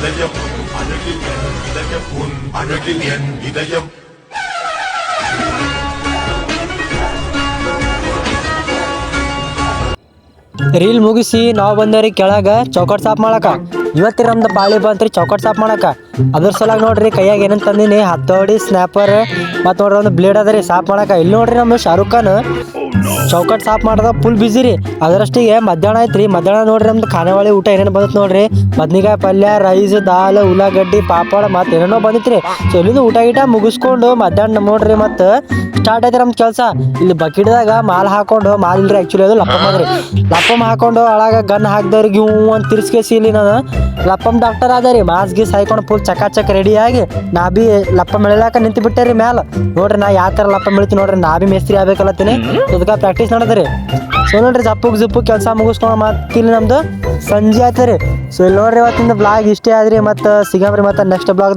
இதயம் அழகில் என் இதயம் உன் அழகில் என் இதயம். ರೀಲ್ ಮುಗಿಸಿ ನಾವು ಬಂದೇವ್ರಿ ಕೆಳಗ ಚೌಕಟ್ ಸಾಫ್ ಮಾಡಕ. ಇವತ್ತಿ ನಮ್ದು ಪಾಳಿ ಬಂತ್ರಿ ಚೌಕಟ್ ಸಾಫ್ ಮಾಡಕ. ಅದ್ರ ಸಲಾಗ ನೋಡ್ರಿ ಕೈಯಾಗ ಏನೇನು ತಂದಿನಿ, ಹತ್ತೋಡಿ, ಸ್ನ್ಯಾಪರ್ ಮತ್ತು ನೋಡ್ರಿ ಒಂದು ಬ್ಲೇಡ್ ಅದ ರೀ ಸಾಫ್ ಮಾಡಕ. ಇಲ್ಲಿ ನೋಡ್ರಿ ನಮ್ಮ ಶಾರುಖ್ ಖಾನ್ ಚೌಕಟ್ ಸಾಫ್ ಮಾಡೋದ ಫುಲ್ ಬಿಸಿ ರೀ. ಅದರಷ್ಟಿಗೆ ಮಧ್ಯಾಹ್ನ ಐತ್ರಿ. ಮಧ್ಯಾಹ್ನ ನೋಡ್ರಿ ನಮ್ದು ಖಾನಾವಳಿ ಊಟ ಏನೇನು ಬಂದತ್ ನೋಡ್ರಿ. ಬದ್ನಿಕಾಯಿ ಪಲ್ಯ, ರೈಸ್, ದಾಲ್, ಉಳ್ಳಾಗಡ್ಡಿ, ಪಾಪಡ ಮತ್ತು ಏನೇನೋ ಬಂದಿತ್ರಿ. ಸೊ ಇಲ್ಲಿಂದ ಊಟ ಗೀಟ ಮುಗಿಸ್ಕೊಂಡು ಮಧ್ಯಾಹ್ನ ನೋಡ್ರಿ ಮತ್ತು ಸ್ಟಾರ್ಟ್ ಐತೆ ನಮ್ಮ ಕೆಲಸ. ಇಲ್ಲಿ ಬಕೆಟ್ದಾಗ ಮಾಲ್ ಹಾಕೊಂಡು, ಮಾಲ್ ಇಲ್ರಿ ಆ್ಯಕ್ಚುಲಿ ಅದು ಲಪ್ಪಮ್ ಅದ್ರಿ. ಲಪ್ಪಮ್ ಹಾಕೊಂಡು ಒಳಗೆ ಗನ್ ಹಾಕ್ದವ್ರಿಗೆ ಇವು ಅಂತ ತಿರ್ಸ್ಕೇಸಿ ಇಲ್ಲಿ ನಾನು ಲಪ್ಪಮ್ ಡಾಕ್ಟರ್ ಅದ ರೀ. ಮಾಸ್ಕ್ ಗೀಸ್ ಹಾಕೊಂಡು ಫುಲ್ ಚಕಾಚಕ್ ರೆಡಿಯಾಗಿ ನಾ ಬಿ ಲಪ್ಪಮ್ ಎಳಿಲಾಕ ನಿಂತು ಬಿಟ್ಟೆ ರೀ ಮ್ಯಾಲ. ನೋಡ್ರಿ ನಾ ಯಾವ ಥರ ಲಪ್ಪಮ್ ಎಳಿತೀನಿ ನೋಡ್ರಿ. ನಾ ಬಿ ಮೇಸ್ತ್ರಿ ಆಗ್ಬೇಕಲ್ಲತ್ತೀನಿ, ಅದಕ್ಕೆ ಪ್ರಾಕ್ಟೀಸ್ ನಡೆದ್ರಿ. ಸೊ ನೋಡ್ರಿ ಜಪ್ಪು ಕೆಲಸ ಮುಗಿಸ್ಕೊಂಡು ಮತ್ತೆ ಇಲ್ಲಿ ನಮ್ದು ಸಂಜೆ ಆಯ್ತು ರೀ. ಸೊ ಇಲ್ಲಿ ನೋಡ್ರಿ ಇವತ್ತಿಂದ ಬ್ಲಾಗ್ ಇಷ್ಟೇ ಆದ್ರಿ. ಮತ್ತು ಸಿಗಮ್ರಿ ಮತ್ತು ನೆಕ್ಸ್ಟ್ ಬ್ಲಾಗ್